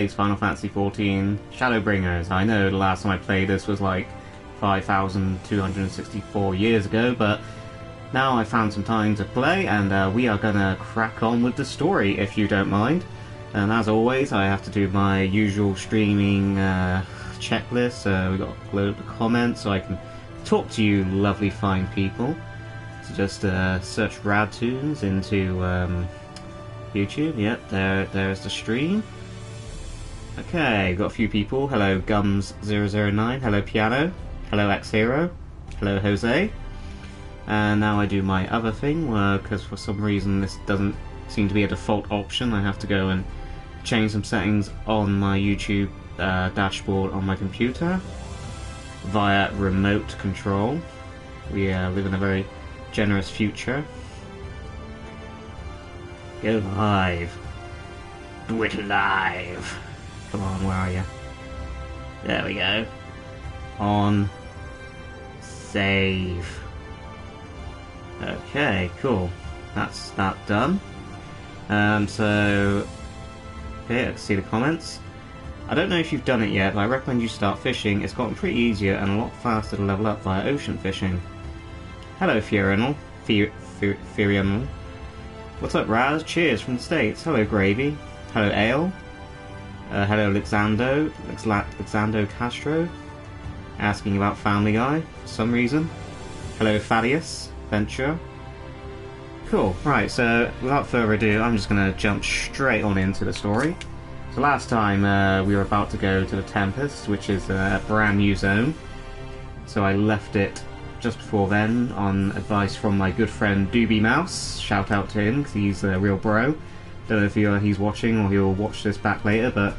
It's Final Fantasy XIV Shadowbringers. I know the last time I played this was like 5,264 years ago, but now I found some time to play, and we are gonna crack on with the story, if you don't mind. And as always, I have to do my usual streaming checklist. We got a load of comments, so I can talk to you lovely fine people. So just search RAB-Toons into YouTube. Yep, there's the stream. Okay, got a few people. Hello Gums009, hello Piano, hello X-Hero, hello Jose. And now I do my other thing, because for some reason this doesn't seem to be a default option. I have to go and change some settings on my YouTube dashboard on my computer via remote control. We live in a very generous future. Go live. Do it live. Come on, where are you? There we go. On. Save. Okay, cool. That's that done. So... okay, let's see the comments. I don't know if you've done it yet, but I recommend you start fishing. It's gotten pretty easier and a lot faster to level up via ocean fishing. Hello, Furianal. Furianal. What's up, Raz? Cheers from the States. Hello, Gravy. Hello, Ale. Hello, Alexando Castro, asking about Family Guy for some reason. Hello, Thaddeus Venture. Cool, right, so without further ado, I'm just going to jump straight on into the story. So last time we were about to go to the Tempest, which is a brand new zone. So I left it just before then on advice from my good friend Doobie Mouse. Shout out to him, because he's a real bro. Don't know if he's watching or he'll watch this back later, but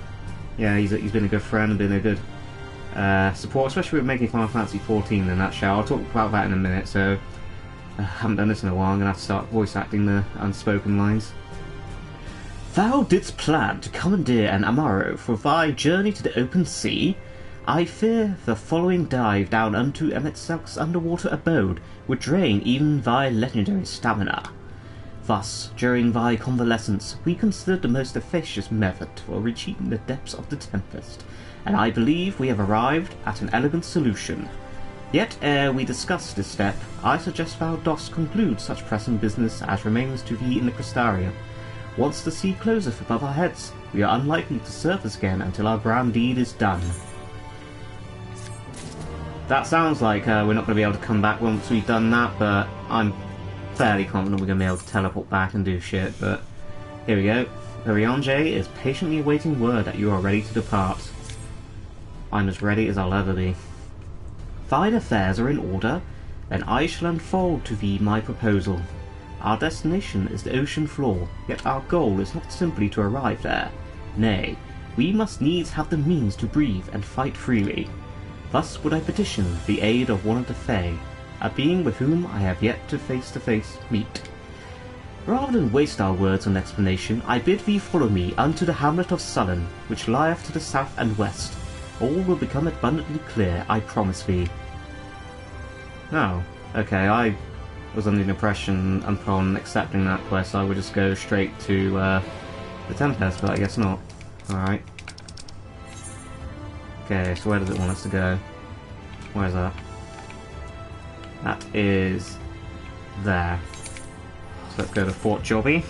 yeah, he's been a good friend and been a good support, especially with making Final Fantasy XIV in a nutshell. I'll talk about that in a minute. So I haven't done this in a while. I'm gonna have to start voice acting the unspoken lines. Thou didst plan to commandeer an Amaro for thy journey to the open sea. I fear the following dive down unto Emetzel's underwater abode would drain even thy legendary stamina. Thus, during thy convalescence, we considered the most efficacious method for reaching the depths of the Tempest, and I believe we have arrived at an elegant solution. Yet, ere we discuss this step, I suggest thou dost conclude such pressing business as remains to thee in the Crystarium. Once the sea closeth above our heads, we are unlikely to surface again until our grand deed is done. That sounds like we're not going to be able to come back once we've done that, but I'm fairly confident we're going to be able to teleport back and do shit, but here we go. Urianger is patiently awaiting word that you are ready to depart. I'm as ready as I'll ever be. Thine affairs are in order, then I shall unfold to thee my proposal. Our destination is the ocean floor, yet our goal is not simply to arrive there. Nay, we must needs have the means to breathe and fight freely. Thus would I petition the aid of one of the Fae, a being with whom I have yet to face meet. Rather than waste our words on explanation, I bid thee follow me unto the hamlet of Sullen, which lieth to the south and west. All will become abundantly clear, I promise thee. Oh, okay, I was under the impression upon accepting that quest I would just go straight to the Tempest, but I guess not. Alright. Okay, so where does it want us to go? Where is that? That is there. So let's go to Fort Jobby.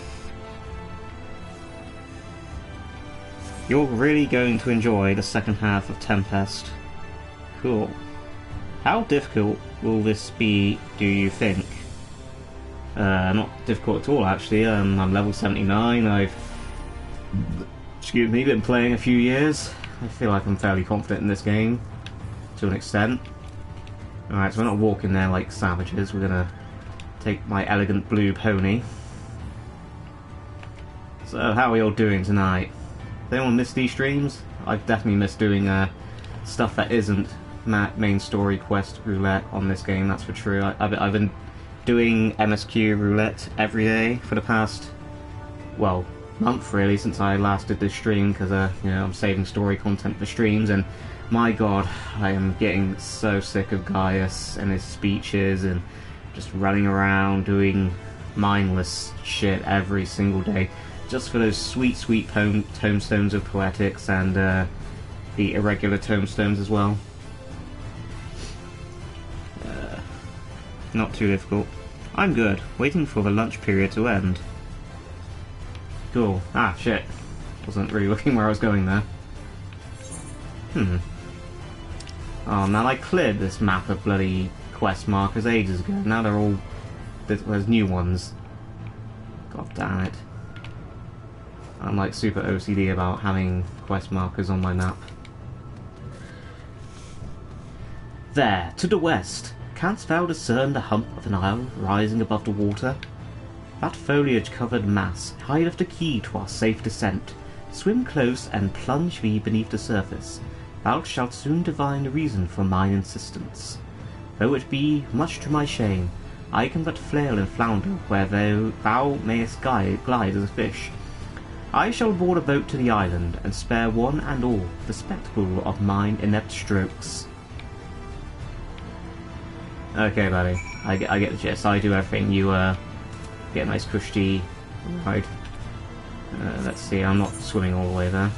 You're really going to enjoy the second half of Tempest. Cool. How difficult will this be, do you think? Not difficult at all, actually. I'm level 79. I've been playing a few years. I feel like I'm fairly confident in this game, to an extent. Alright, so we're not walking there like savages. We're gonna take my elegant blue pony. So, how are we all doing tonight? Does anyone miss these streams? I've definitely missed doing stuff that isn't main story quest roulette on this game, that's for true. I've been doing MSQ roulette every day for the past, well, month really, since I last did this stream, because you know, I'm saving story content for streams, and my god, I am getting so sick of Gaius and his speeches and just running around doing mindless shit every single day. just for those sweet, sweet tomestones of Poetics and the irregular tomestones as well. Not too difficult. I'm good. Waiting for the lunch period to end. Cool. Ah, shit. Wasn't really looking where I was going there. Oh man, I cleared this map of bloody quest markers ages ago. Now they're all... there's new ones. God damn it. I'm like super OCD about having quest markers on my map. There, to the west. Canst thou discern the hump of an isle rising above the water? That foliage-covered mass hideth the key to our safe descent. Swim close and plunge thee beneath the surface. Thou shalt soon divine the reason for mine insistence. Though it be much to my shame, I can but flail and flounder where thou mayest glide as a fish. I shall board a boat to the island, and spare one and all the spectacle of mine inept strokes. Okay, buddy. I get the gist. I do everything. You, get a nice cushy ride. Let's see, I'm not swimming all the way there.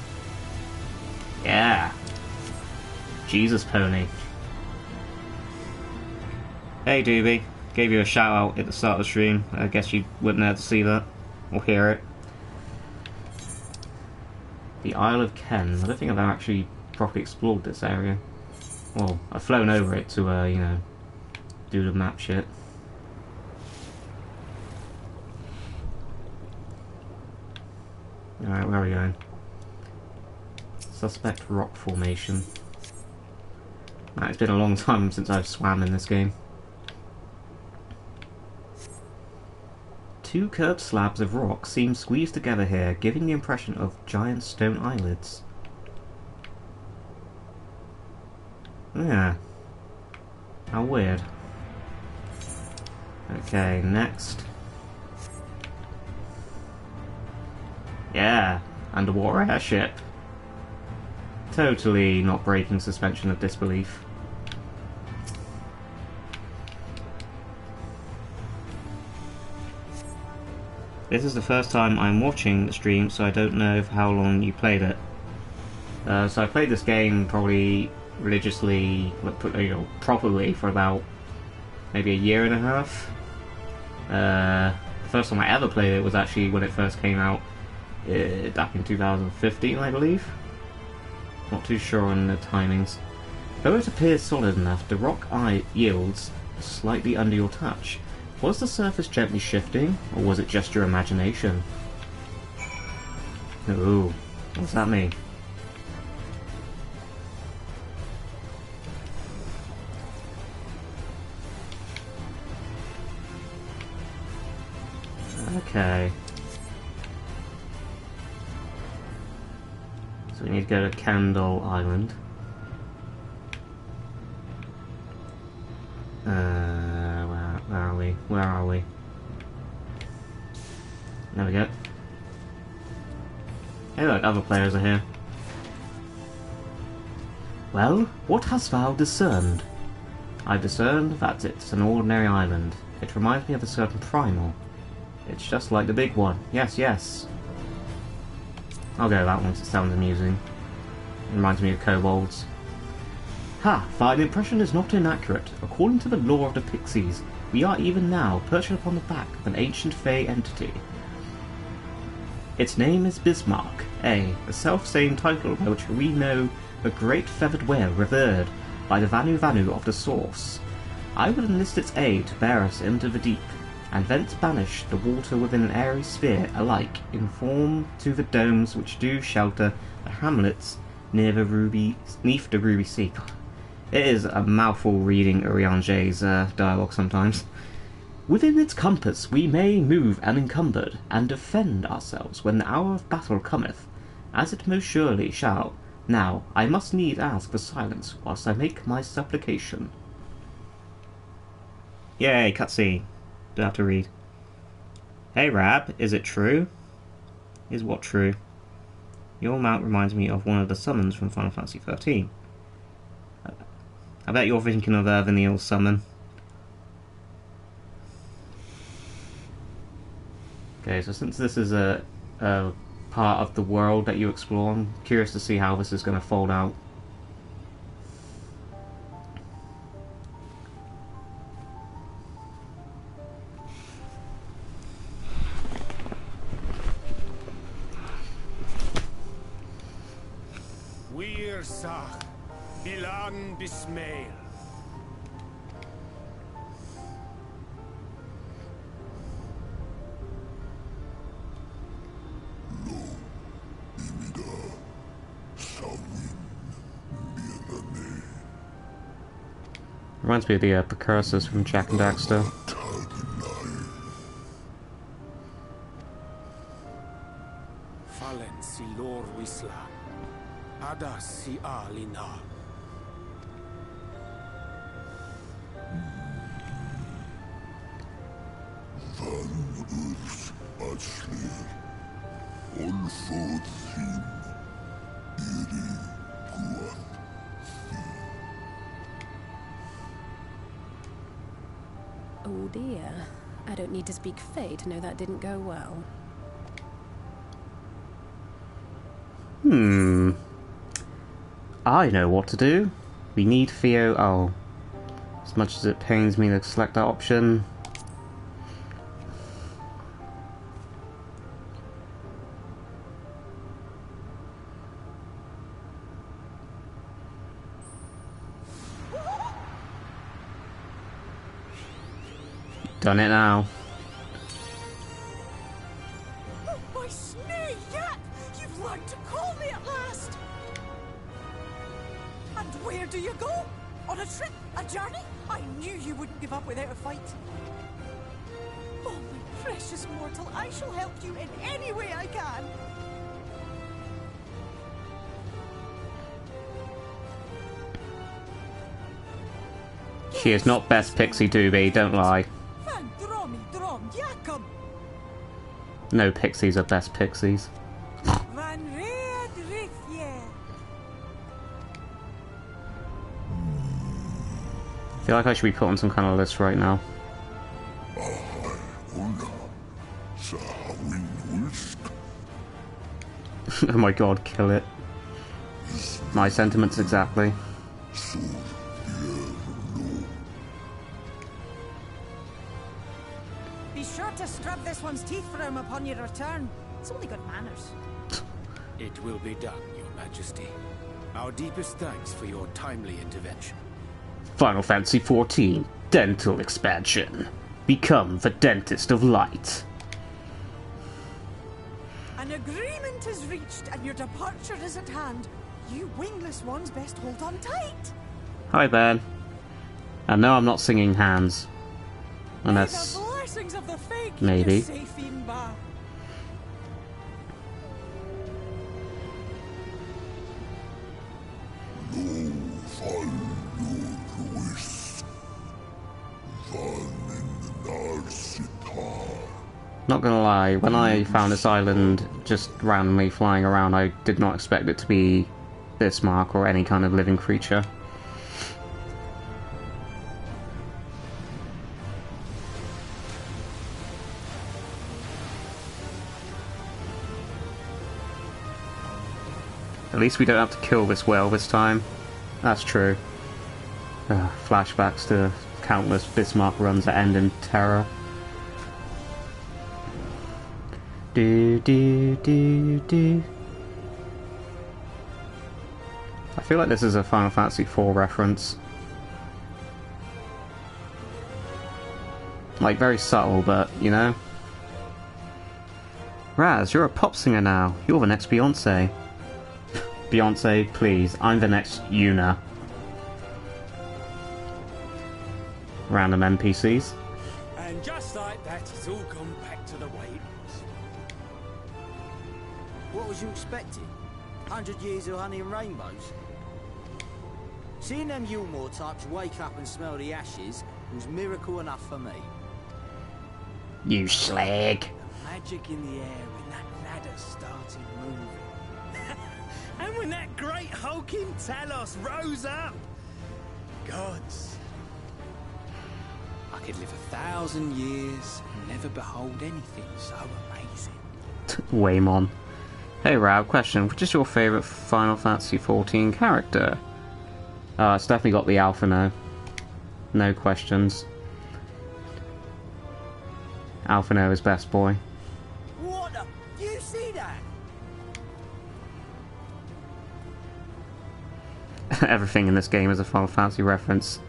Yeah! Jesus, pony. Hey, Doobie. Gave you a shout out at the start of the stream. I guess you wouldn't have to see that. Or hear it. The Isle of Ken. I don't think I've ever actually properly explored this area. Well, I've flown over it to, you know, do the map shit. Alright, where are we going? Suspect rock formation. Nah, it's been a long time since I've swam in this game. Two curved slabs of rock seem squeezed together here, giving the impression of giant stone eyelids. Yeah. How weird. Okay, next. Yeah, underwater airship. Totally not breaking suspension of disbelief. This is the first time I'm watching the stream, so I don't know how long you played it. So I played this game probably religiously, you know, properly for about maybe a year and a half. The first time I ever played it was actually when it first came out back in 2015, I believe. Not too sure on the timings. Though it appears solid enough, the rock yields slightly under your touch. Was the surface gently shifting, or was it just your imagination? Ooh, what's that mean? Okay. So we need to go to Candle Island. Where are we? Where are we? There we go. Hey look, other players are here. Well, what hast thou discerned? I discerned that it's an ordinary island. It reminds me of a certain primal. It's just like the big one. Yes, yes. I'll go with that one, it sounds amusing. It reminds me of kobolds. Ha! Thine impression is not inaccurate. According to the lore of the Pixies, we are even now perched upon the back of an ancient fey entity. Its name is Bismarck, the self-same title by which we know the great feathered whale revered by the Vanu Vanu of the Source. I would enlist its aid to bear us into the deep, and thence banish the water within an airy sphere alike in form to the domes which do shelter the hamlets neath the Ruby Sea. It is a mouthful reading Urianger's dialogue sometimes. Within its compass we may move unencumbered, and defend ourselves when the hour of battle cometh, as it most surely shall. Now, I must needs ask for silence whilst I make my supplication. Yay, cutscene. Don't have to read. Hey Rab, is it true? Is what true? Your mount reminds me of one of the summons from Final Fantasy XIII. I bet you're thinking of Vanille's summon. Okay, so since this is a part of the world that you explore. I'm curious to see how this is going to fold out. Wir Sach, Bilan Bismail. Reminds me of the precursors from Jack and Daxter. Fallen si lor wisla, ada si alina. Van Urs Bachelor, Olfothim, Iri Guath. Oh dear. I don't need to speak Fae to know that didn't go well. I know what to do. We need Theo. Oh. As much as it pains me to select that option. Done it now. Oh, my snake yet! You've learned to call me at last! And where do you go? On a trip? A journey? I knew you wouldn't give up without a fight. Oh, my precious mortal, I shall help you in any way I can. She is not best Pixie Doobie, don't lie. No pixies are best pixies. I feel like I should be put on some kind of list right now. Oh my god, kill it. My sentiments exactly. Be sure to scrub this one's teeth for him upon your return. It's only good manners. It will be done, Your Majesty. Our deepest thanks for your timely intervention. Final Fantasy XIV Dental Expansion. Become the Dentist of Light. An agreement is reached and your departure is at hand. You wingless ones best hold on tight. Hi, Ben. And no, I'm not singing Hands. Unless... May the blessings of the Fae keep maybe. you safe in Ba. Not gonna lie, when I found this island just randomly flying around, I did not expect it to be this mark or any kind of living creature. At least we don't have to kill this whale this time. That's true. Flashbacks to countless Bismarck runs that end in terror. Do do do do. I feel like this is a Final Fantasy IV reference. Like, very subtle, but, you know. Raz, you're a pop singer now. You're the next Beyonce. Beyonce, please. I'm the next Yuna. Random NPCs. And just like that, it's all gone back to the way it was. What was you expecting? 100 years of honey and rainbows? Seeing them Yulmore types wake up and smell the ashes was miracle enough for me. You slag. Magic in the air when that ladder started moving. And when that great hulking Talos rose up. Gods. I could live 1,000 years and never behold anything so amazing. Waymon. Hey Rab, question. Which is your favourite Final Fantasy XIV character? It's definitely got the Alphino. No questions. Alphino is best boy. What the? You see that? Everything in this game is a Final Fantasy reference.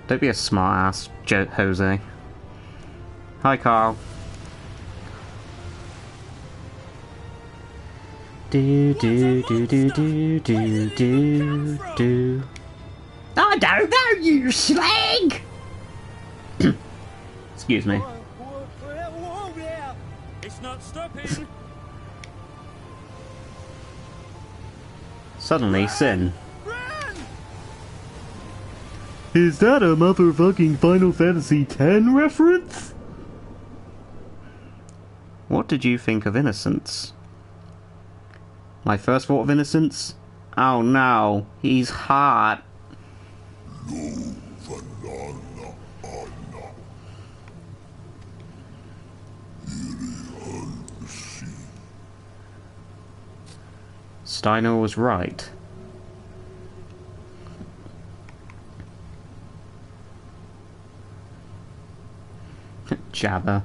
Don't be a smart ass, Jose. Hi, Carl. Do do do do do do do do. I don't know, you slag! Excuse me. Whoa, yeah. It's not stopping. Suddenly, Sin. Run! Is that a motherfucking Final Fantasy X reference? What did you think of Innocence? My first thought of Innocence? Oh no, he's hot. Vanana Anna. Irihansi. Steiner was right. Jabba.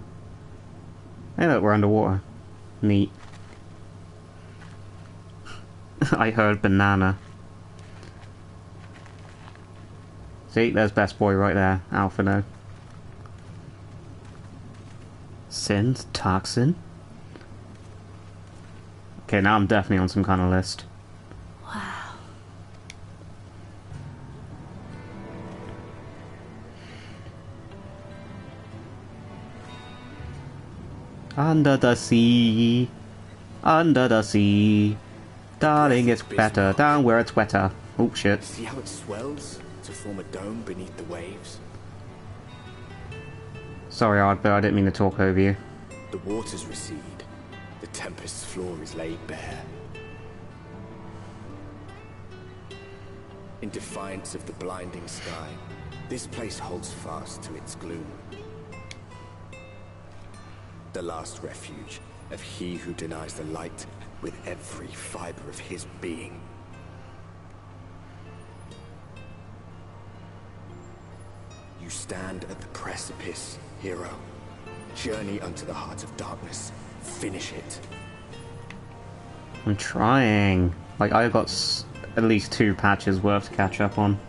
Hey look, we're underwater. Neat. I heard banana. See, there's best boy right there, Alphino. Sin, Toxin. Okay, now I'm definitely on some kind of list. Wow. Under the sea, under the sea. Darling, it's better down where it's wetter. Oh shit. See how it swells to form a dome beneath the waves? Sorry, Ardbert, I didn't mean to talk over you. The waters recede. The Tempest's floor is laid bare. In defiance of the blinding sky, this place holds fast to its gloom. The last refuge of he who denies the light with every fiber of his being. You stand at the precipice, hero. Journey unto the heart of darkness. Finish it. I'm trying. Like, I've got at least 2 patches worth to catch up on.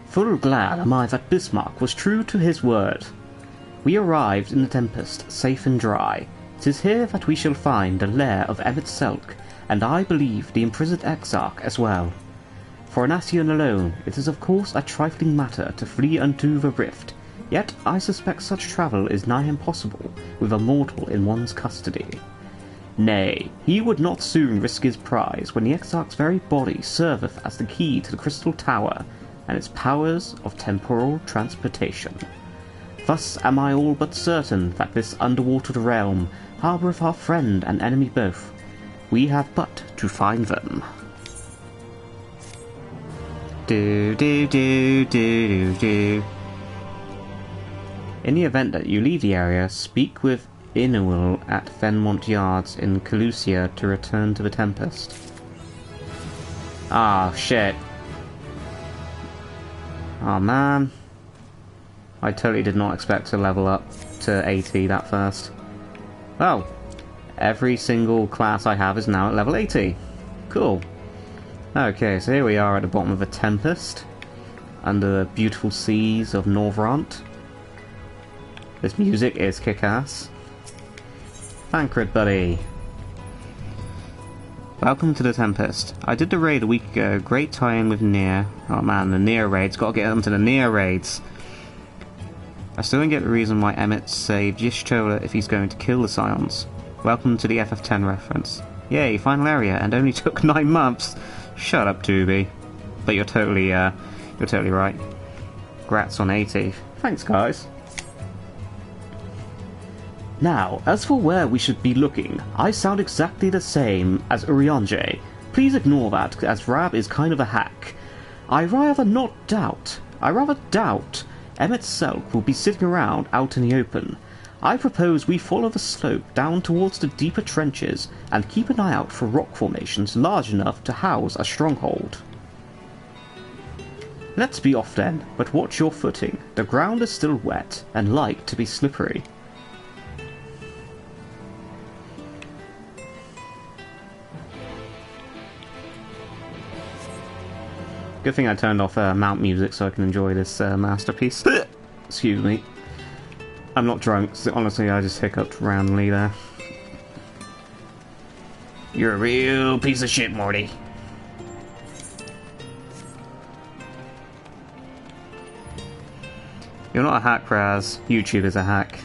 Full glad am I that Bismarck was true to his word. We arrived in the Tempest, safe and dry. 'Tis here that we shall find the lair of Emmet Selk, and I believe the imprisoned Exarch as well. For an Ascian alone, it is of course a trifling matter to flee unto the rift, yet I suspect such travel is nigh impossible with a mortal in one's custody. Nay, he would not soon risk his prize when the Exarch's very body serveth as the key to the Crystal Tower, and its powers of temporal transportation. Thus am I all but certain that this underwater realm harboureth our friend and enemy both. We have but to find them. Do do do do do. In the event that you leave the area, speak with Inuil at Fenmont Yards in Calusia to return to the Tempest. Ah, shit. Oh man, I totally did not expect to level up to 80 that fast. Well, every single class I have is now at level 80. Cool. Okay, so here we are at the bottom of the Tempest, under the beautiful seas of Norvrant. This music is kick-ass. Thancred, buddy. Welcome to the Tempest. I did the raid a week ago. Great tie-in with Nier. Oh man, the Nier raids. Gotta get onto the Nier raids. I still don't get the reason why Emmett saved Yishchola if he's going to kill the Scions. Welcome to the FF10 reference. Yay, final area, and only took 9 months. Shut up, Tubi. But you're totally right. Grats on 80. Thanks, guys. Now, as for where we should be looking, I sound exactly the same as Urianger. Please ignore that, as Rab is kind of a hack. I rather doubt Emmett Selk will be sitting around out in the open. I propose we follow the slope down towards the deeper trenches and keep an eye out for rock formations large enough to house a stronghold. Let's be off then, but watch your footing. The ground is still wet and like to be slippery. Good thing I turned off mount music so I can enjoy this masterpiece. Excuse me. I'm not drunk, so honestly I just hiccuped randomly there. You're a real piece of shit, Morty. You're not a hack, Raz. YouTube is a hack.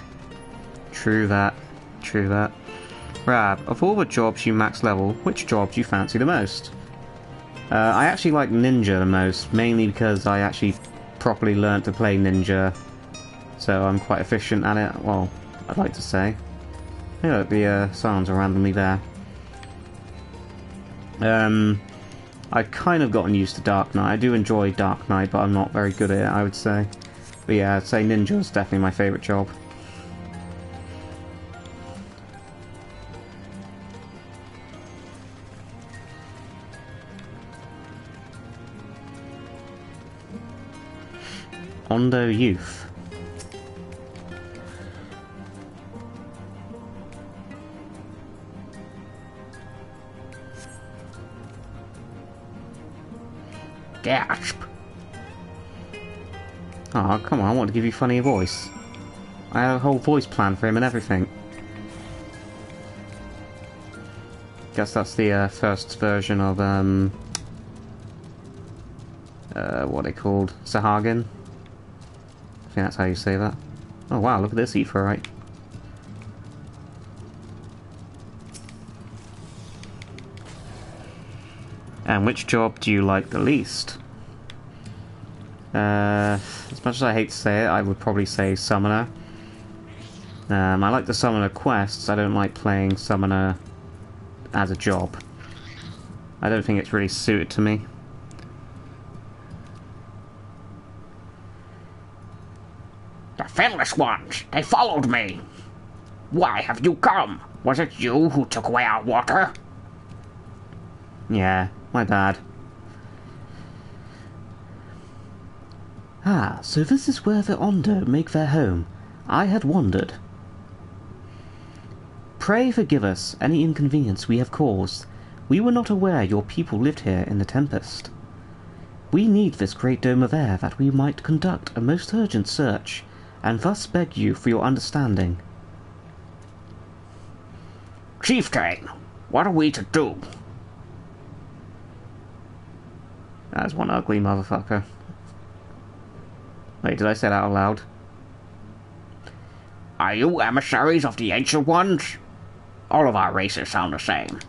True that. True that. Rab, of all the jobs you max level, which job do you fancy the most? I actually like Ninja the most, mainly because I actually properly learnt to play Ninja, so I'm quite efficient at it. Well, I'd like to say. Hey, look, the sounds are randomly there. I've kind of gotten used to Dark Knight. I do enjoy Dark Knight, but I'm not very good at it, I would say. But yeah, I'd say Ninja is definitely my favourite job. Ondo Youth. Gasp! Oh, come on, I want to give you a funny voice. I had a whole voice plan for him and everything. Guess that's the first version of, what are they called? Sahagin? I think that's how you say that. Oh wow, look at this Aephorite. And which job do you like the least? As much as I hate to say it, I would probably say Summoner. I like the Summoner quests, I don't like playing Summoner as a job. I don't think it's really suited to me. The Finless ones! They followed me! Why have you come? Was it you who took away our water? Yeah, my bad. Ah, so this is where the Ondo make their home. I had wondered. Pray forgive us any inconvenience we have caused. We were not aware your people lived here in the Tempest. We need this great dome of air that we might conduct a most urgent search, and thus beg you for your understanding. Chieftain, what are we to do? That's one ugly motherfucker. Wait, did I say that out loud? Are you emissaries of the Ancient Ones? All of our races sound the same.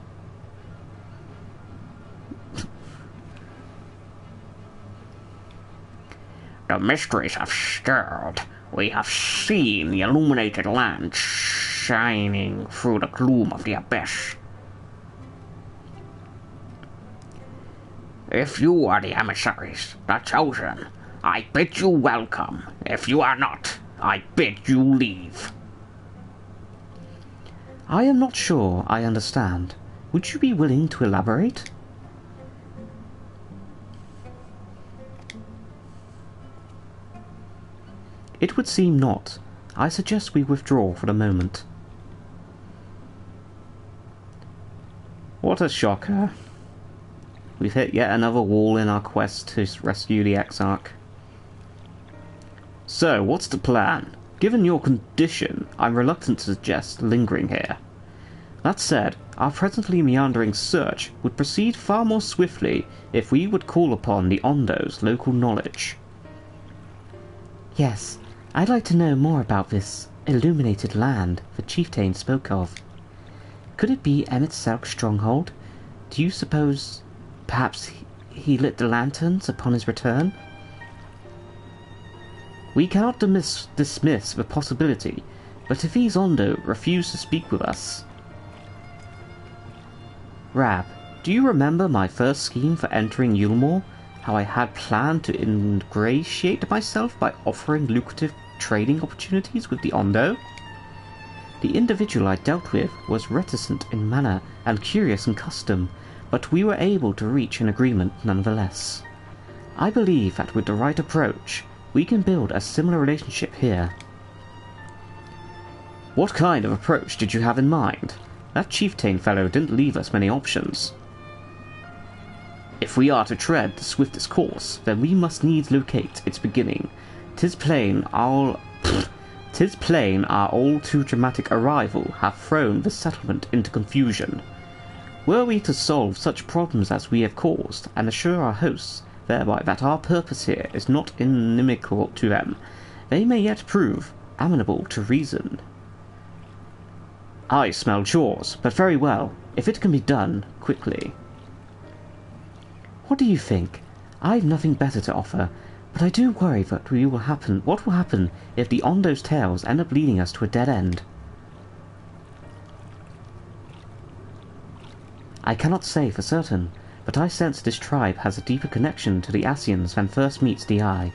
The mysteries have stirred. We have seen the illuminated land shining through the gloom of the abyss. If you are the emissaries, the chosen, I bid you welcome. If you are not, I bid you leave. I am not sure I understand. Would you be willing to elaborate? It would seem not. I suggest we withdraw for the moment. What a shocker. We've hit yet another wall in our quest to rescue the Exarch. So, what's the plan? Given your condition, I'm reluctant to suggest lingering here. That said, our presently meandering search would proceed far more swiftly if we would call upon the Ondo's local knowledge. Yes, I'd like to know more about this illuminated land the chieftain spoke of. Could it be Emmett Selk's stronghold? Do you suppose perhaps he lit the lanterns upon his return? We cannot dismiss the possibility, but if these Ondo refuse to speak with us... Rab, Do you remember my first scheme for entering Yulmore? How I had planned to ingratiate myself by offering lucrative trading opportunities with the Ondo? The individual I dealt with was reticent in manner and curious in custom, but we were able to reach an agreement nonetheless. I believe that with the right approach, we can build a similar relationship here. What kind of approach did you have in mind? That chieftain fellow didn't leave us many options. If we are to tread the swiftest course, then we must needs locate its beginning. 'Tis plain our all too dramatic arrival hath thrown the settlement into confusion. Were we to solve such problems as we have caused, and assure our hosts thereby that our purpose here is not inimical to them, they may yet prove amenable to reason. I smell chores, but very well, if it can be done quickly. What do you think? I've nothing better to offer, but I do worry that what will happen if the Ondo's tales end up leading us to a dead end. I cannot say for certain, but I sense this tribe has a deeper connection to the Asians than first meets the eye.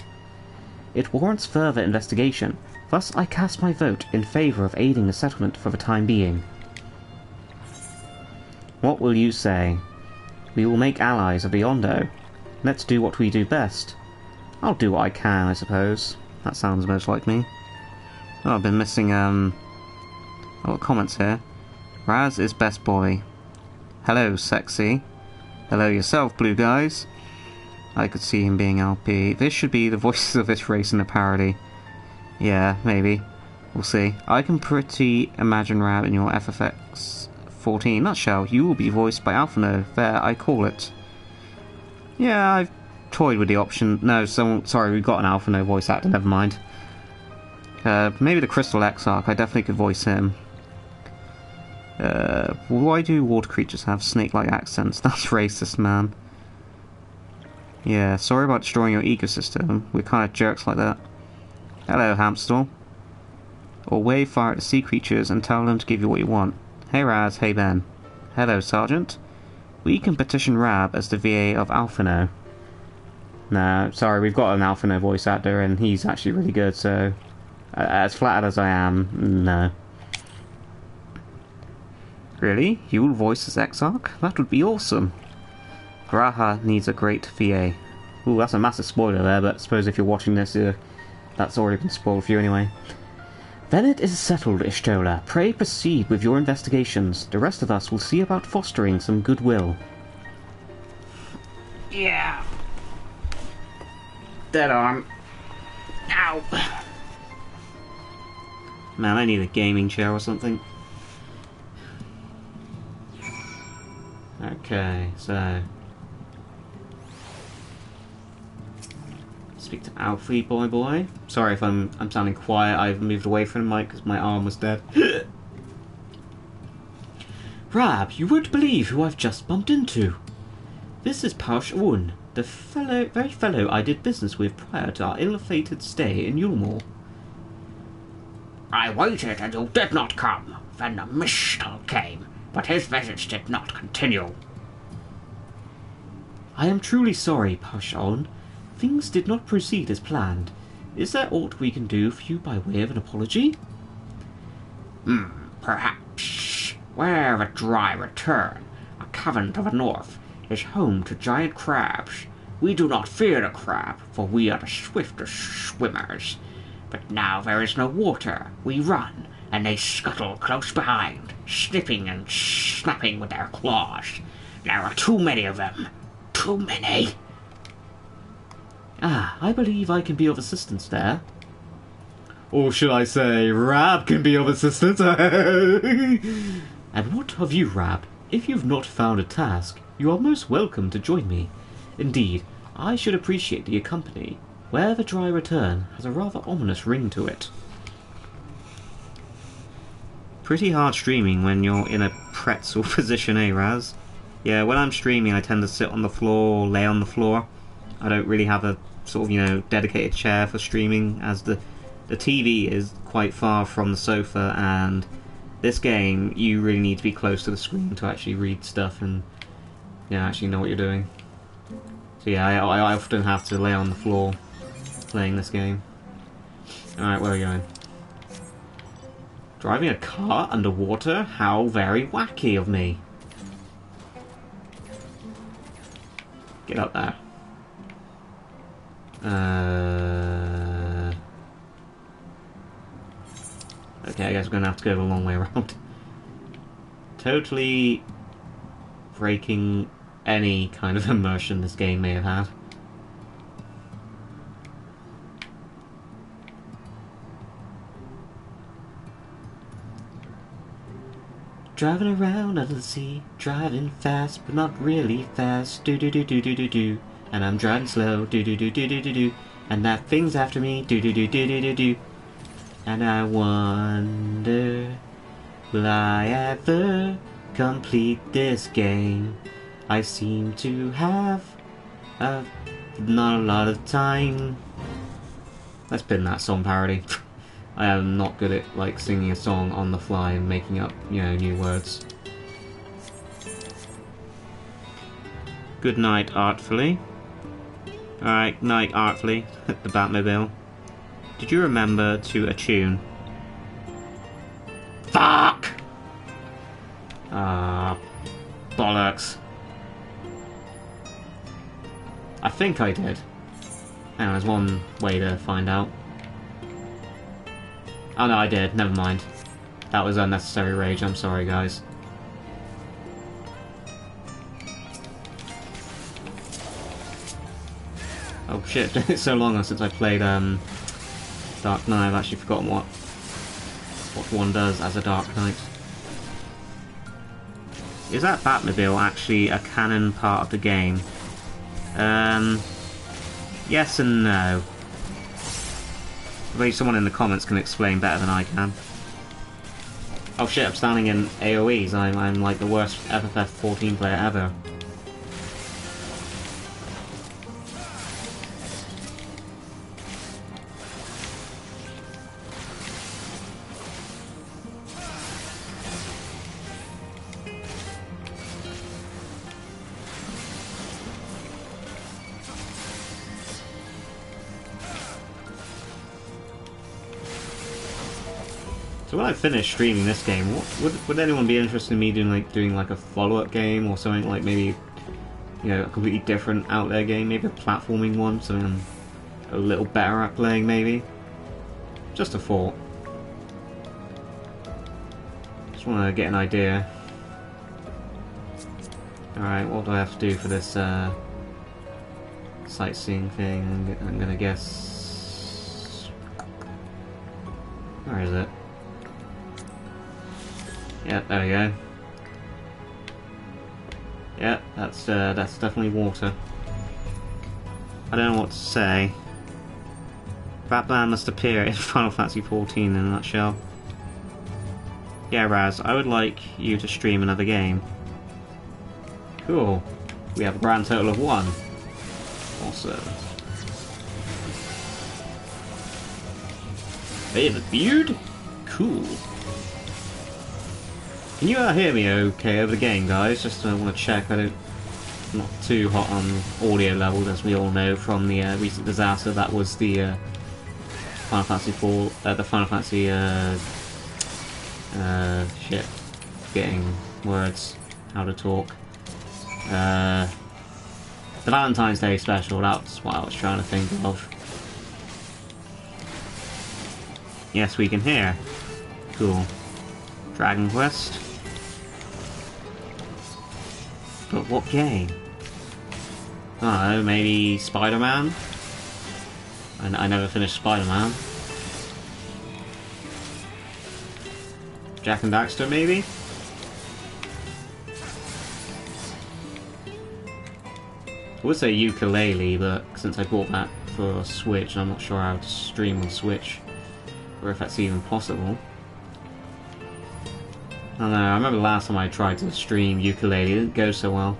It warrants further investigation, thus I cast my vote in favour of aiding the settlement for the time being. What will you say? We will make allies of the Ondo. Let's do what we do best. I'll do what I can, I suppose. That sounds most like me. Oh, I've been missing, comments here. Raz is best boy. Hello, sexy. Hello yourself, blue guys. I could see him being LP. This should be the voices of this race in a parody. Yeah, maybe. We'll see. I can pretty imagine Rab in your FFX 14 nutshell. You will be voiced by Alphino. There, I call it. Yeah, I've toyed with the option. No, sorry, we've got an Alphino voice actor, never mind. Maybe the Crystal Exarch, I definitely could voice him. Why do water creatures have snake-like accents? That's racist, man. Yeah, sorry about destroying your ecosystem. We're kind of jerks like that. Hello, hamster. Or wave fire at the sea creatures and tell them to give you what you want. Hey Raz, hey Ben. Hello, Sergeant. We can petition Rab as the VA of Alphino. No, sorry, we've got an Alphino voice actor and he's actually really good, so... as flattered as I am, no. Really? You'll voice as Exarch? That would be awesome. Graha needs a great VA. Ooh, that's a massive spoiler there, but I suppose if you're watching this, that's already been spoiled for you anyway. Then it is settled, Ishtola. Pray proceed with your investigations. The rest of us will see about fostering some goodwill. Yeah. Dead arm. Ow. Man, I need a gaming chair or something. Okay, so... speak to Alfie, boy. Sorry if I'm sounding quiet, I've moved away from the mic because my arm was dead. Rab, you won't believe who I've just bumped into. This is Paush Un, the very fellow I did business with prior to our ill-fated stay in Yulmore. I waited and you did not come. Then the Mishtal came, but his visits did not continue. I am truly sorry, Paush Un. Things did not proceed as planned. Is there aught we can do for you by way of an apology? Perhaps. Where the Dry Return, a cavern to the north, is home to giant crabs. We do not fear the crab, for we are the swiftest swimmers. But now there is no water. We run, and they scuttle close behind, snipping and snapping with their claws. There are too many of them. Too many. Ah, I believe I can be of assistance there. Or should I say, Rab can be of assistance? And what of you, Rab? If you've not found a task, you are most welcome to join me. Indeed, I should appreciate the company, where the Dry Return has a rather ominous ring to it. Pretty hard streaming when you're in a pretzel position, eh, Raz? Yeah, when I'm streaming I tend to sit on the floor or lay on the floor. I don't really have a sort of, dedicated chair for streaming, as the TV is quite far from the sofa, and this game, you really need to be close to the screen to actually read stuff, and yeah, actually know what you're doing. So yeah, I often have to lay on the floor playing this game. Alright, where are we going? Driving a car underwater? How very wacky of me. Get up there. Okay, I guess we're gonna have to go the long way around. Totally breaking any kind of immersion this game may have had. Driving around under the sea, driving fast, but not really fast. Do do do do do do do. And I'm driving slow. Do do do do do do do. And that thing's after me. Do do do do do do do. And I wonder, will I ever complete this game? I seem to have not a lot of time. Let's pin that song parody. I am not good at like singing a song on the fly and making up, you know, new words. Good night, artfully. Alright, night, artfully. The Batmobile. Did you remember to attune? Fuck! Ah, bollocks. I think I did. Hang on, there's one way to find out. Oh no, I did. Never mind. That was unnecessary rage. I'm sorry, guys. Oh shit, it's so long since I played Dark Knight, I've actually forgotten what one does as a Dark Knight. Is that Batmobile actually a canon part of the game? Yes and no. Maybe someone in the comments can explain better than I can. Oh shit, I'm standing in AoEs. I'm like the worst FFF14 player ever. So when I finish streaming this game, would anyone be interested in me doing like a follow-up game or something, like maybe, you know, a completely different out there game, maybe a platforming one, something I'm a little better at playing, maybe? Just a thought. Just want to get an idea. Alright, what do I have to do for this sightseeing thing? I'm gonna guess... Where is it? Yep, there we go. Yep, that's definitely water. I don't know what to say. Batman must appear in Final Fantasy XIV in a nutshell. Yeah, Raz, I would like you to stream another game. Cool. We have a grand total of 1. Awesome. They have a beard? Cool. Can you hear me okay over the game, guys? Just want to check. I'm not too hot on audio levels, as we all know from the recent disaster that was the Final Fantasy IV, the Final Fantasy shit, getting words, how to talk. The Valentine's Day special. That's what I was trying to think of. Yes, we can hear. Cool. Dragon Quest. But what game? I don't know, maybe Spider-Man? I never finished Spider-Man. Jack and Daxter, maybe? I would say ukulele, but since I bought that for Switch, I'm not sure how to stream on Switch, or if that's even possible. I don't know, I remember the last time I tried to stream ukulele, it didn't go so well.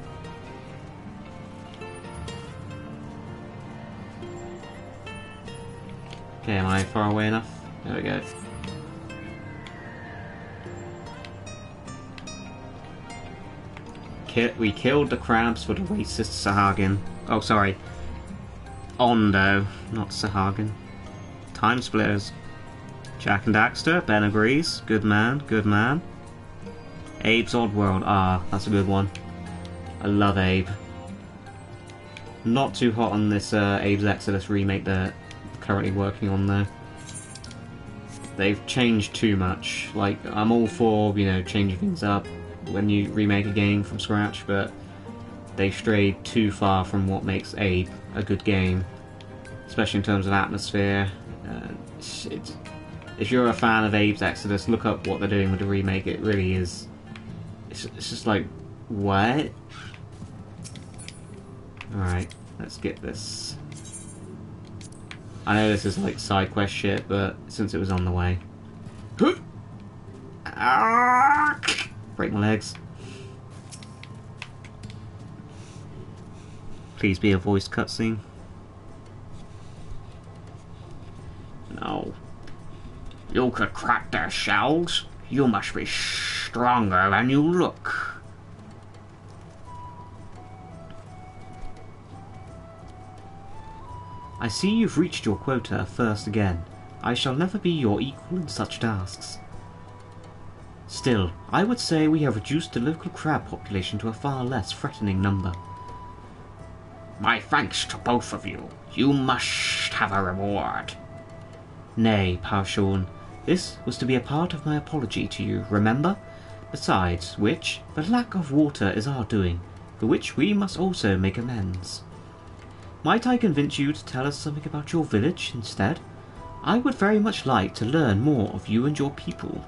Okay, am I far away enough? There we go. We killed the crabs for the racist Sahagin. Oh, sorry. Ondo, not Sahagin. Time Splitters. Jack and Daxter, Ben agrees. Good man, good man. Abe's Oddworld, that's a good one. I love Abe. Not too hot on this Abe's Exodus remake they're currently working on though. They've changed too much. Like, I'm all for, you know, changing things up when you remake a game from scratch, but they strayed too far from what makes Abe a good game. Especially in terms of atmosphere. If you're a fan of Abe's Exodus, look up what they're doing with the remake. It really is... It's just like, what? Alright, let's get this. I know this is like side quest shit, but since it was on the way. Break my legs. Please be a voice cutscene. No. You could crack their shells? You must be stronger than you look. I see you've reached your quota first again. I shall never be your equal in such tasks. Still, I would say we have reduced the local crab population to a far less threatening number. My thanks to both of you. You must have a reward. Nay, Parshorn, this was to be a part of my apology to you, remember? Besides which, the lack of water is our doing, for which we must also make amends. Might I convince you to tell us something about your village instead? I would very much like to learn more of you and your people.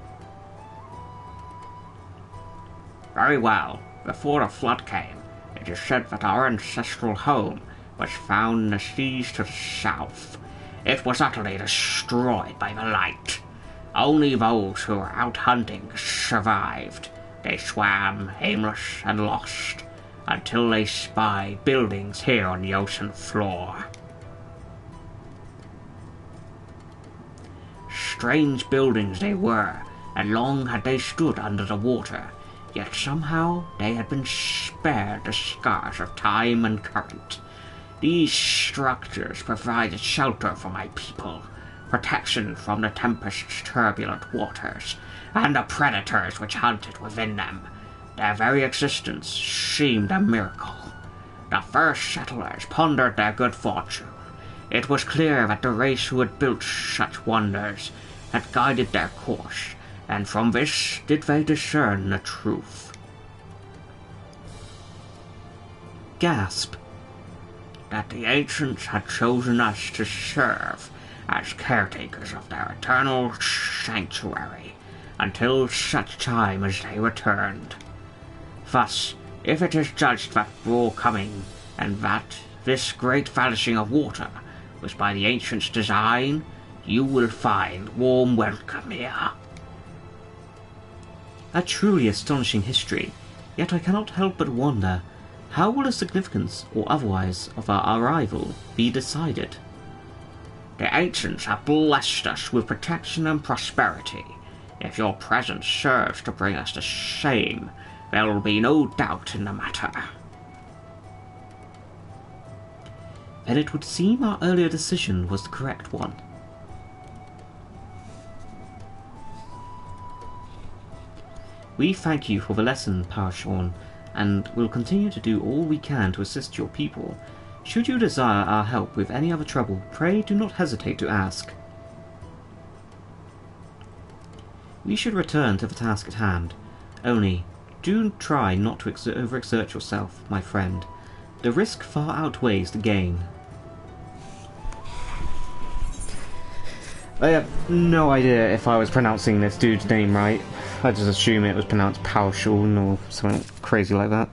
Very well. Before the flood came, it is said that our ancestral home was found in the seas to the south. It was utterly destroyed by the light. Only those who were out hunting survived. They swam, aimless and lost, until they spied buildings here on the ocean floor. Strange buildings they were, and long had they stood under the water, yet somehow they had been spared the scars of time and current. These structures provided shelter for my people, protection from the Tempest's turbulent waters, and the predators which hunted within them. Their very existence seemed a miracle. The first settlers pondered their good fortune. It was clear that the race who had built such wonders had guided their course, and from this did they discern the truth. Gasp. That the ancients had chosen us to serve as caretakers of their eternal sanctuary until such time as they returned. Thus, if it is judged that war coming, and that this great vanishing of water was by the ancients' design, you will find warm welcome here. A truly astonishing history, yet I cannot help but wonder, how will the significance, or otherwise, of our arrival be decided? The ancients have blessed us with protection and prosperity. If your presence serves to bring us the same, there will be no doubt in the matter. Then it would seem our earlier decision was the correct one. We thank you for the lesson, Parshorn, and will continue to do all we can to assist your people. Should you desire our help with any other trouble, pray do not hesitate to ask. We should return to the task at hand. Only, do try not to overexert yourself, my friend. The risk far outweighs the gain. I have no idea if I was pronouncing this dude's name right. I just assume it was pronounced Powshorn or something crazy like that.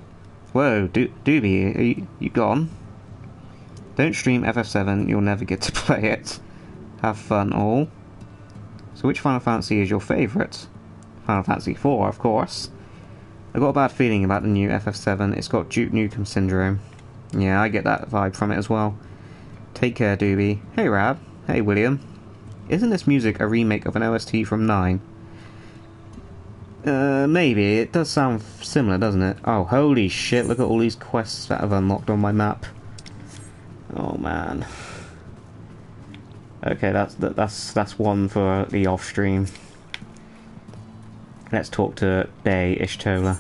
Whoa, Doobie, are you gone? Don't stream FF7, you'll never get to play it. Have fun, all. So which Final Fantasy is your favourite? Final Fantasy IV, of course. I got a bad feeling about the new FF7, it's got Duke Nukem syndrome. Yeah, I get that vibe from it as well. Take care, Doobie. Hey, Rab. Hey, William. Isn't this music a remake of an OST from 9? Maybe. It does sound similar, doesn't it? Oh, holy shit, look at all these quests that I've unlocked on my map. Oh, man. Okay, that's one for the off-stream. Let's talk to Bay Ishtola.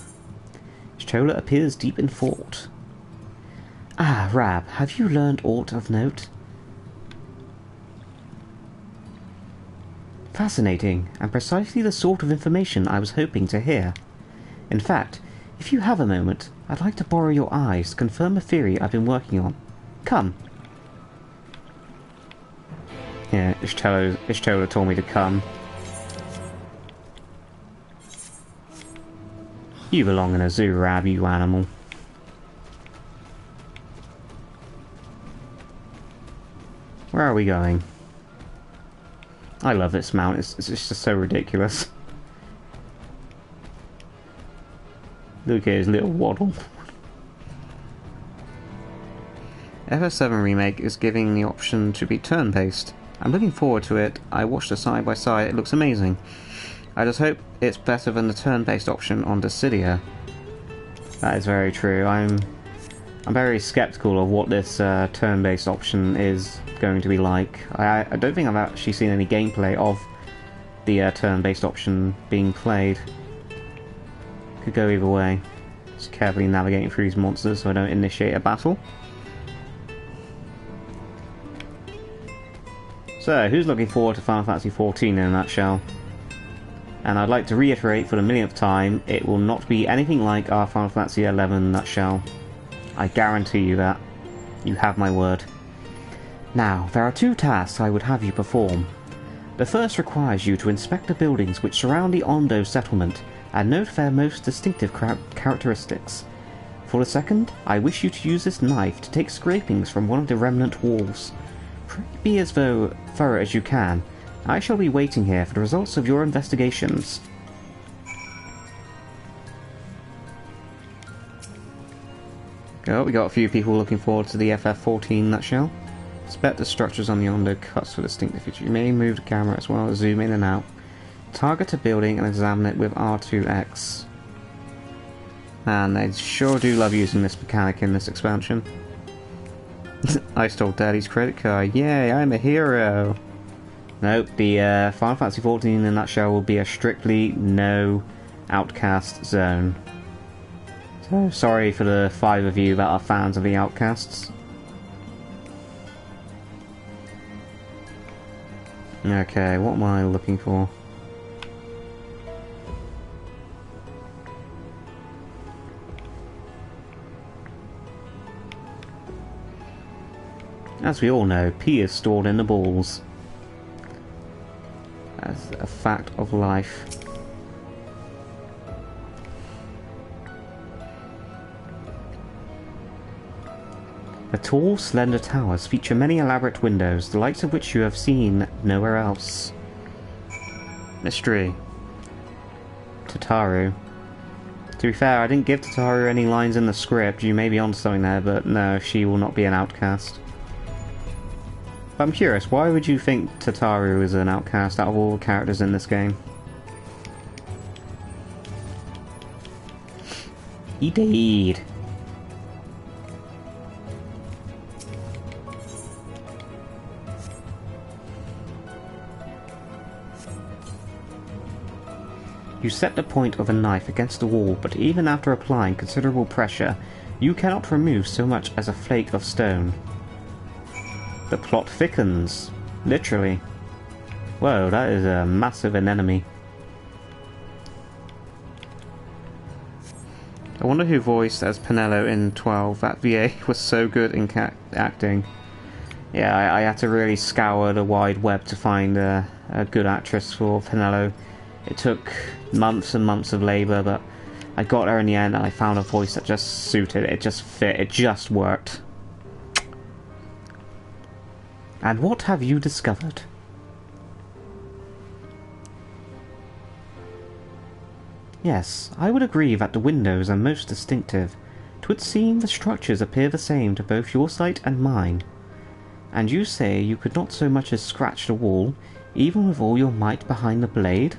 Ishtola appears deep in thought. Ah, Rab, have you learned aught of note? Fascinating, and precisely the sort of information I was hoping to hear. In fact, if you have a moment, I'd like to borrow your eyes to confirm a theory I've been working on. Come. Yeah, Ishtola told me to come. You belong in a zoo, Rab, you animal. Where are we going? I love this mount, it's just so ridiculous. Look at his little waddle. FF7 Remake is giving the option to be turn-based. I'm looking forward to it. I watched it side by side, it looks amazing. I just hope it's better than the turn-based option on Dissidia. That is very true. I'm very skeptical of what this turn-based option is going to be like. I don't think I've actually seen any gameplay of the turn-based option being played. Could go either way. Just carefully navigating through these monsters so I don't initiate a battle. So, who's looking forward to Final Fantasy XIV in a nutshell? And I'd like to reiterate for the millionth time, it will not be anything like our Final Fantasy XI nutshell. I guarantee you that. You have my word. Now, there are two tasks I would have you perform. The first requires you to inspect the buildings which surround the Ondo settlement and note their most distinctive characteristics. For the second, I wish you to use this knife to take scrapings from one of the remnant walls. Pray be as thorough as you can. I shall be waiting here for the results of your investigations. Oh, we got a few people looking forward to the FF14 nutshell. Inspect the structures on the Ondo cuts for distinctive features. You may move the camera as well as zoom in and out. Target a building and examine it with R2X. Man, they sure do love using this mechanic in this expansion. I stole Daddy's credit card. Yay, I'm a hero! Nope, the Final Fantasy XIV in a nutshell will be a strictly no outcast zone. So, sorry for the 5 of you that are fans of the outcasts. Okay, what am I looking for? As we all know, pee is stored in the balls. That's a fact of life. The tall, slender towers feature many elaborate windows, the likes of which you have seen nowhere else. Mystery. Tataru. To be fair, I didn't give Tataru any lines in the script. You may be onto something there, but no, she will not be an outcast. But I'm curious, why would you think Tataru is an outcast out of all the characters in this game? Indeed. You set the point of a knife against the wall, but even after applying considerable pressure, you cannot remove so much as a flake of stone. The plot thickens. Literally. Whoa, that is a massive anemone. I wonder who voiced as Penelo in 12. That VA was so good in acting. Yeah, I had to really scour the wide web to find a good actress for Penelo. It took months and months of labour, but I got her in the end and I found a voice that just suited. It just fit. It just worked. And what have you discovered? Yes, I would agree that the windows are most distinctive. 'Twould seem the structures appear the same to both your sight and mine. And you say you could not so much as scratch the wall, even with all your might behind the blade?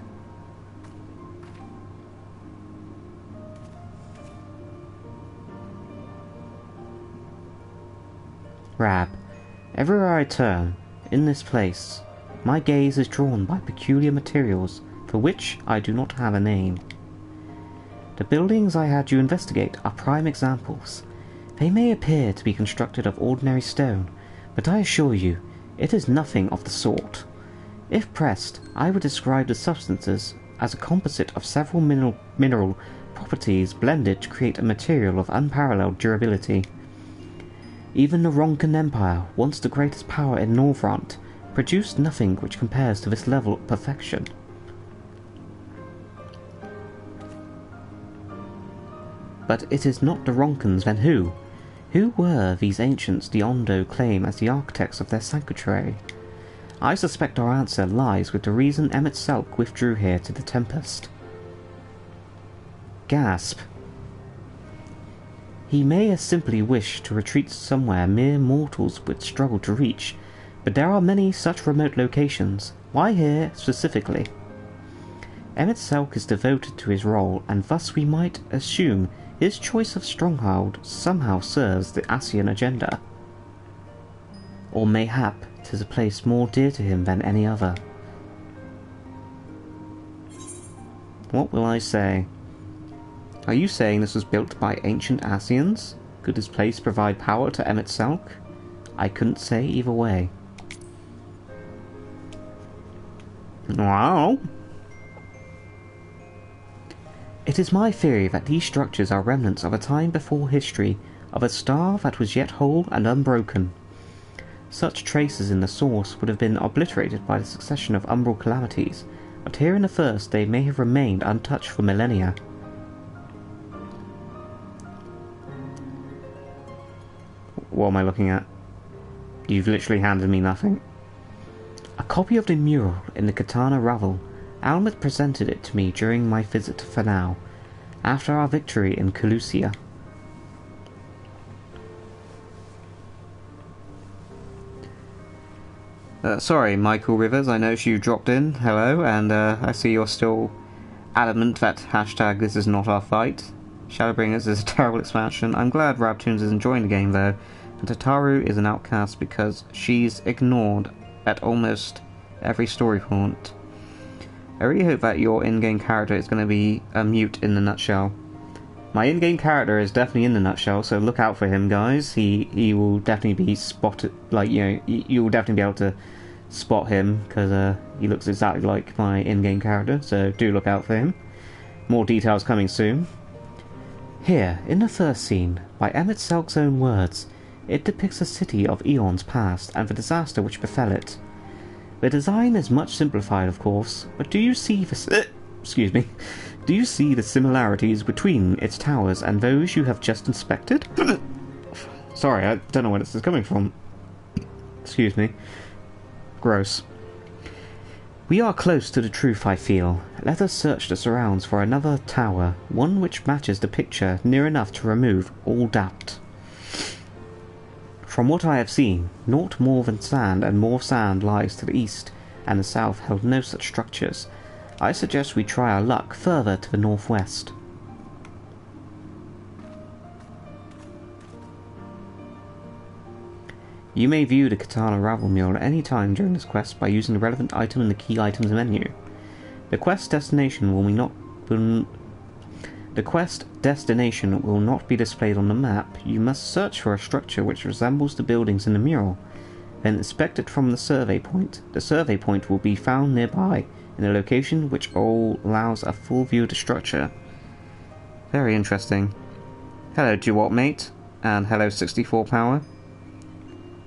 Rab, everywhere I turn, in this place, my gaze is drawn by peculiar materials for which I do not have a name. The buildings I had you investigate are prime examples. They may appear to be constructed of ordinary stone, but I assure you, it is nothing of the sort. If pressed, I would describe the substances as a composite of several mineral properties blended to create a material of unparalleled durability. Even the Ronkan Empire, once the greatest power in Northront, produced nothing which compares to this level of perfection. But it is not the Ronkans, then who? Who were these ancients the Ondo claim as the architects of their sanctuary? I suspect our answer lies with the reason Emmett Selk withdrew here to the Tempest. Gasp. He may have simply wished to retreat somewhere mere mortals would struggle to reach, but there are many such remote locations. Why here, specifically? Emmett Selk is devoted to his role, and thus we might assume his choice of stronghold somehow serves the Ascian agenda. Or mayhap 'tis a place more dear to him than any other. What will I say? Are you saying this was built by ancient Ascians? Could this place provide power to Emmett Selk? I couldn't say either way. Wow. It is my theory that these structures are remnants of a time before history, of a star that was yet whole and unbroken. Such traces in the source would have been obliterated by the succession of umbral calamities, but here in the first they may have remained untouched for millennia. What am I looking at? You've literally handed me nothing. A copy of the mural in the Katana Ravel. Almeth presented it to me during my visit to Fanau, after our victory in Calusia. Sorry, Michael Rivers, I noticed you dropped in. Hello, and I see you're still adamant that hashtag this is not our fight. Shadowbringers is a terrible expansion. I'm glad Rabtoons is enjoying the game though, and Tataru is an outcast because she's ignored at almost every story point. I really hope that your in-game character is going to be a mute in the nutshell. My in-game character is definitely in the nutshell, so look out for him, guys. He will definitely be spotted, like, you know, you will definitely be able to spot him, because he looks exactly like my in-game character, so do look out for him. More details coming soon. Here, in the first scene, by Emmett Selk's own words, it depicts a city of eons past and the disaster which befell it. The design is much simplified, of course, but do you see the do you see the similarities between its towers and those you have just inspected? Sorry, I don't know where this is coming from. Excuse me. Gross. We are close to the truth, I feel. Let us search the surrounds for another tower, one which matches the picture near enough to remove all doubt. From what I have seen, naught more than sand, and more sand lies to the east, and the south held no such structures. I suggest we try our luck further to the northwest. You may view the Katana Ravel mural at any time during this quest by using the relevant item in the key items menu. The quest destination will not be displayed on the map. You must search for a structure which resembles the buildings in the mural, then inspect it from the survey point. The survey point will be found nearby, in a location which allows a full view of the structure. Very interesting. Hello, Duwop mate, and hello 64 Power.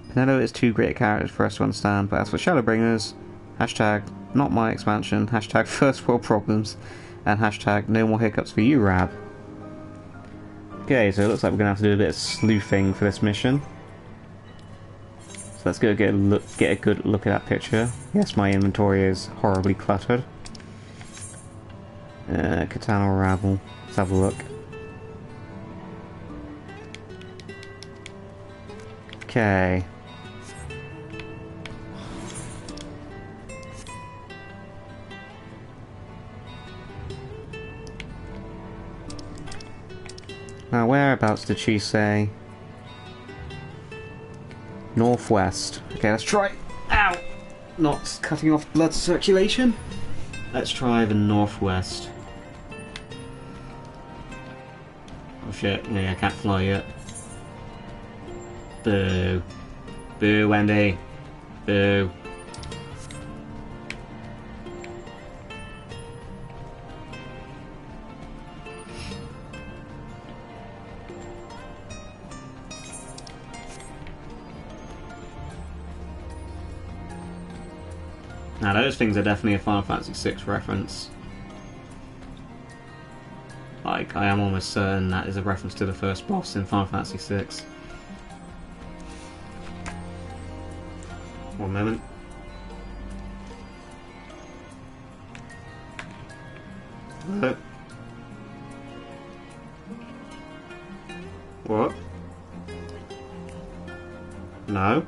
Penelo is too great a character for us to understand, but as for Shadowbringers, hashtag not my expansion, hashtag first world problems, and hashtag no more hiccups for you, Rab. Okay, so it looks like we're going to have to do a bit of sleuthing for this mission. So let's go get a good look at that picture. Yes, my inventory is horribly cluttered. Katana Ravel. Let's have a look. Okay. Now, whereabouts did she say? Northwest. Okay, let's try. Ow! Not cutting off blood circulation. Let's try the northwest. Oh shit, yeah, I can't fly yet. Boo. Boo, Wendy. Boo. Now those things are definitely a Final Fantasy VI reference. Like, I am almost certain that is a reference to the first boss in Final Fantasy VI. One moment. Hello? What? No?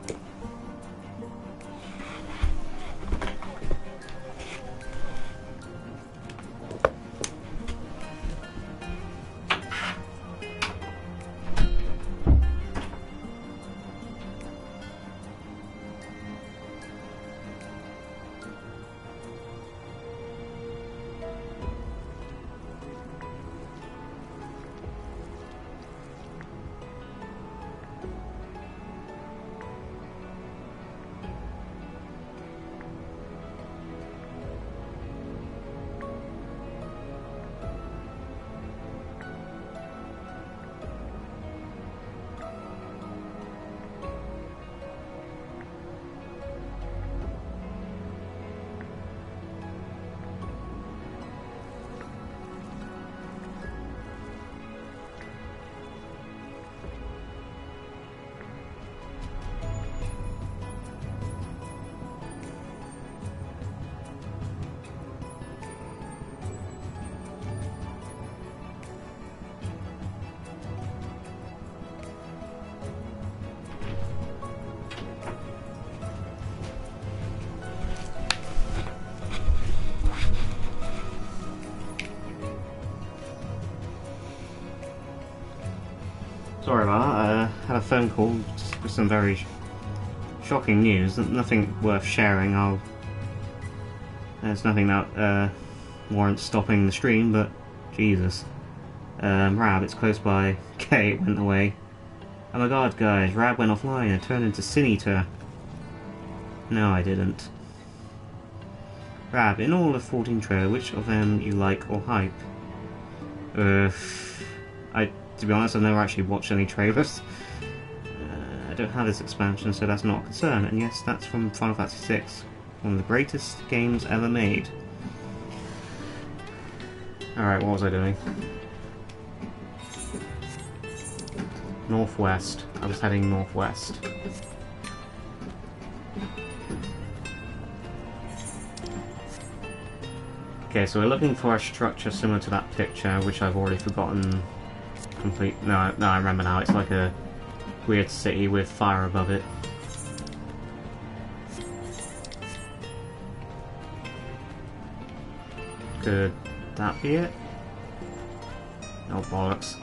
Sorry about that, I had a phone call with some very shocking news. Nothing worth sharing. There's nothing that warrants stopping the stream, but Jesus. Rab, it's close by. Okay, it went away. Oh my god, guys, Rab went offline and turned into Sin Eater. No, I didn't. Rab, in all of 14 trailers, which of them you like or hype? To be honest, I've never actually watched any trailers. I don't have this expansion, so that's not a concern. And yes, that's from Final Fantasy VI, one of the greatest games ever made. Alright, what was I doing? Northwest. I was heading northwest. Okay, so we're looking for a structure similar to that picture, which I've already forgotten. No, I remember now. It's like a weird city with fire above it. Could that be it? Oh, bollocks.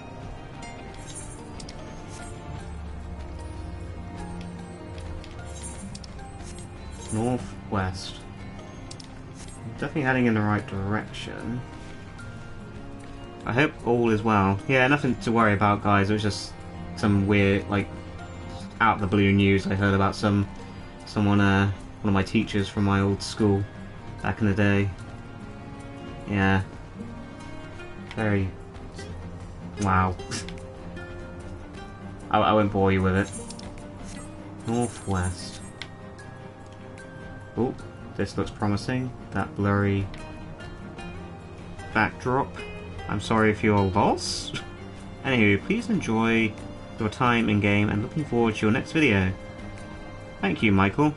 Northwest. Definitely heading in the right direction. I hope all is well. Yeah, nothing to worry about, guys. It was just some weird, like, out of the blue news I heard about someone, one of my teachers from my old school back in the day. Yeah. Very... wow. I won't bore you with it. Northwest. Oh, this looks promising. That blurry backdrop. I'm sorry if you're lost. Anyway, please enjoy your time in game and looking forward to your next video. Thank you, Michael.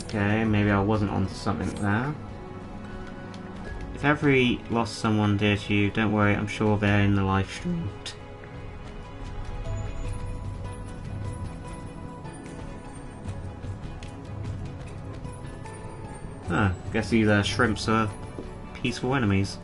Okay, maybe I wasn't onto something there. If ever you lost someone dear to you, don't worry, I'm sure they're in the live stream. Huh, guess these shrimps are peaceful enemies.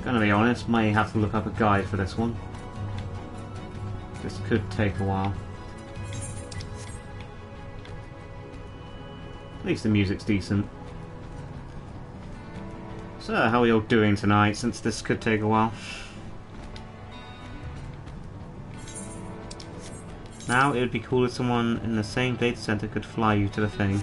Gonna be honest, may have to look up a guide for this one. This could take a while. At least the music's decent. So, how are you all doing tonight, since this could take a while? Now, it would be cool if someone in the same data center could fly you to the thing.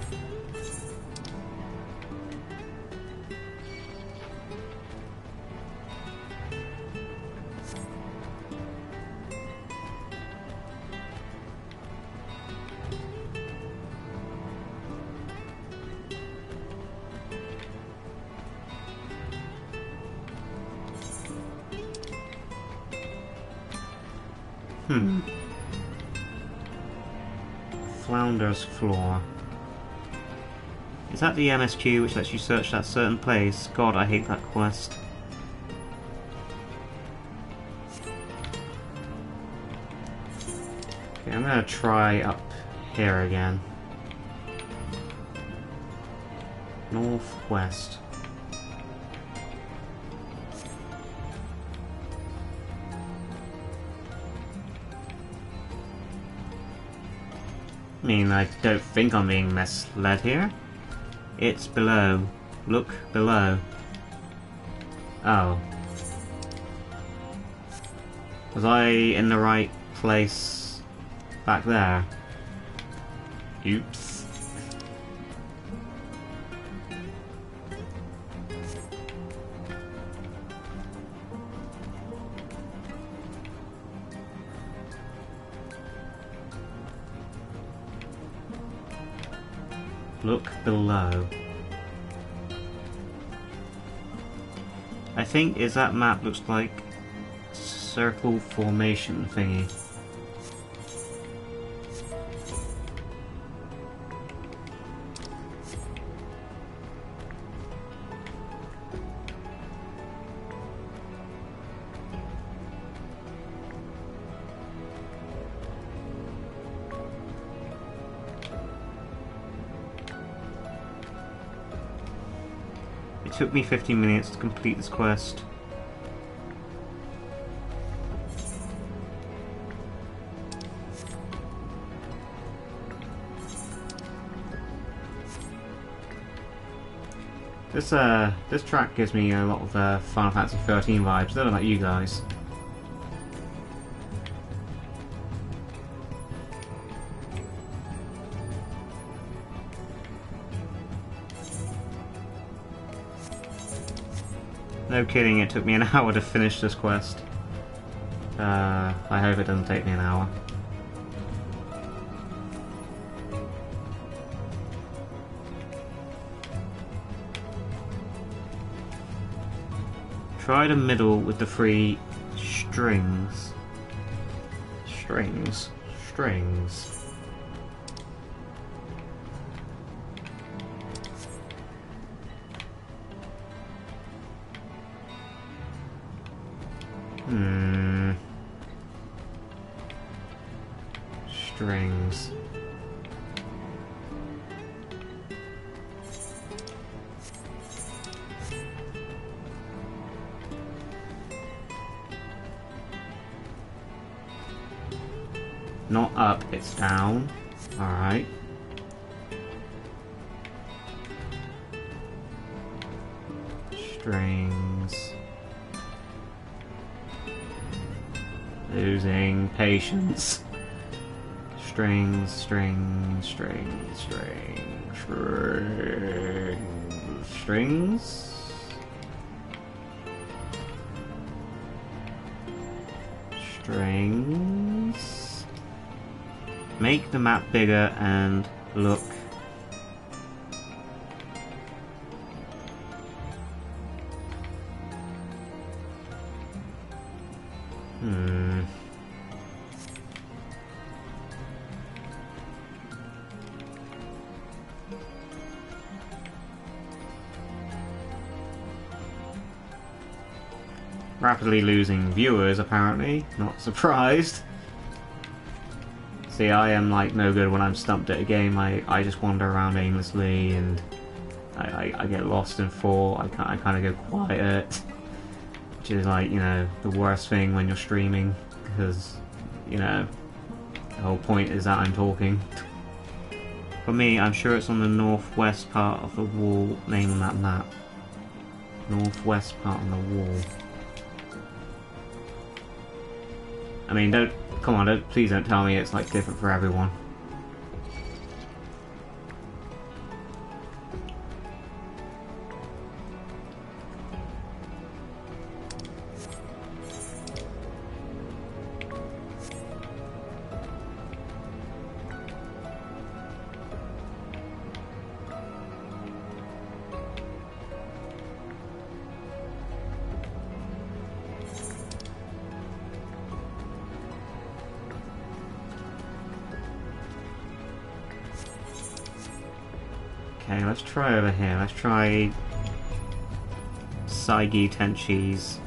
Flounder's Floor. Is that the MSQ which lets you search that certain place? God, I hate that quest. Okay, I'm gonna try up here again. Northwest. I mean, I don't think I'm being misled here. It's below. Look below. Oh. Was I in the right place back there? Oops. Look below. I think that map looks like circle formation thingy. It took me 15 minutes to complete this quest. This track gives me a lot of Final Fantasy 13 vibes. I don't know about you guys. No kidding, it took me an hour to finish this quest. I hope it doesn't take me an hour. Try the middle with the 3 strings. Strings. Strings. Not up, it's down. Alright. Strings. Losing patience. Strings. Strings. Make the map bigger and look. Rapidly losing viewers, apparently. Not surprised. See, I am like no good when I'm stumped at a game. I just wander around aimlessly and I get lost in thought. I kind of go quiet, which is like, you know, the worst thing when you're streaming, because, you know, the whole point is that I'm talking. For me, I'm sure it's on the northwest part of the wall. Name on that map. Northwest part on the wall. I mean, please don't tell me it's like different for everyone. Okay, let's try over here. Let's try Saigi Tenchi's.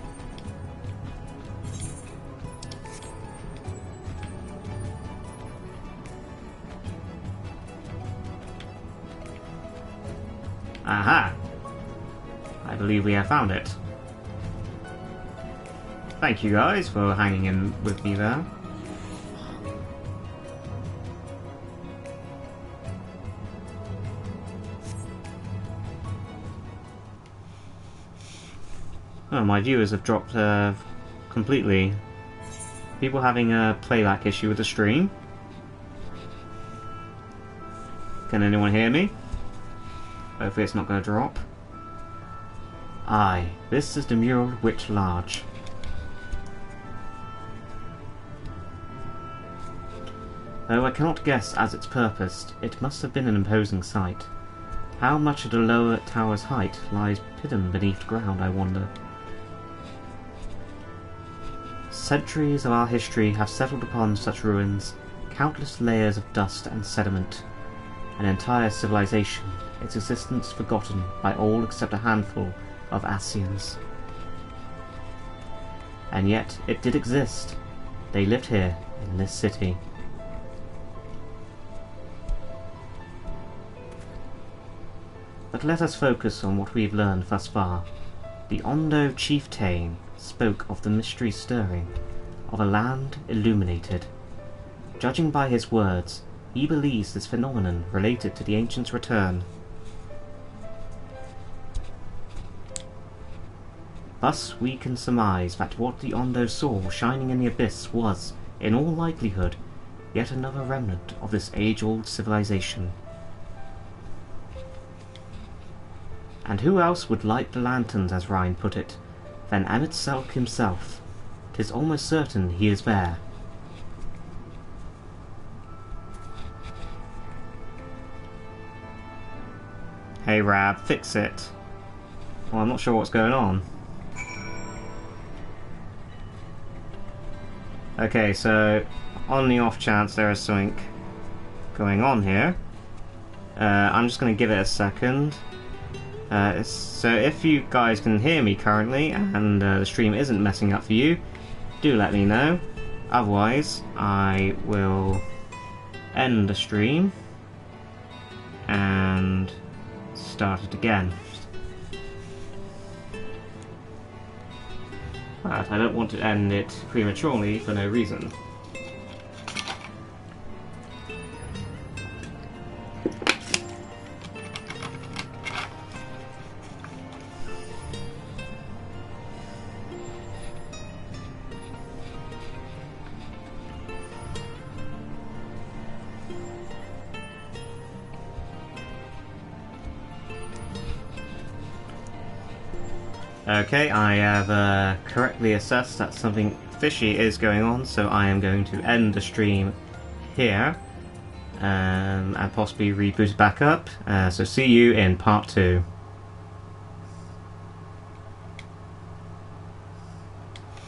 Aha! I believe we have found it. Thank you guys for hanging in with me there. Oh, my viewers have dropped completely. People having a playback issue with the stream. Can anyone hear me? Hopefully it's not going to drop. Aye, this is the mural writ large. Though I cannot guess as its purpose, it must have been an imposing sight. How much at a lower tower's height lies hidden beneath ground, I wonder. Centuries of our history have settled upon such ruins, countless layers of dust and sediment, an entire civilization, its existence forgotten by all except a handful of Asians. And yet it did exist. They lived here, in this city. But let us focus on what we've learned thus far. The Ondo chieftain spoke of the mystery stirring, of a land illuminated. Judging by his words, he believes this phenomenon related to the ancients' return. Thus we can surmise that what the Ondo saw shining in the abyss was, in all likelihood, yet another remnant of this age-old civilization. And who else would light the lanterns, as Ryan put it, than Amitselk himself? 'Tis almost certain he is there. Hey Rab, fix it. Well, I'm not sure what's going on. Okay, so on the off chance there is something going on here, I'm just going to give it a second. So if you guys can hear me currently and the stream isn't messing up for you, do let me know. Otherwise, I will end the stream and start it again. But I don't want to end it prematurely for no reason. Okay, I have correctly assessed that something fishy is going on, so I am going to end the stream here. and possibly reboot it back up. So see you in part 2.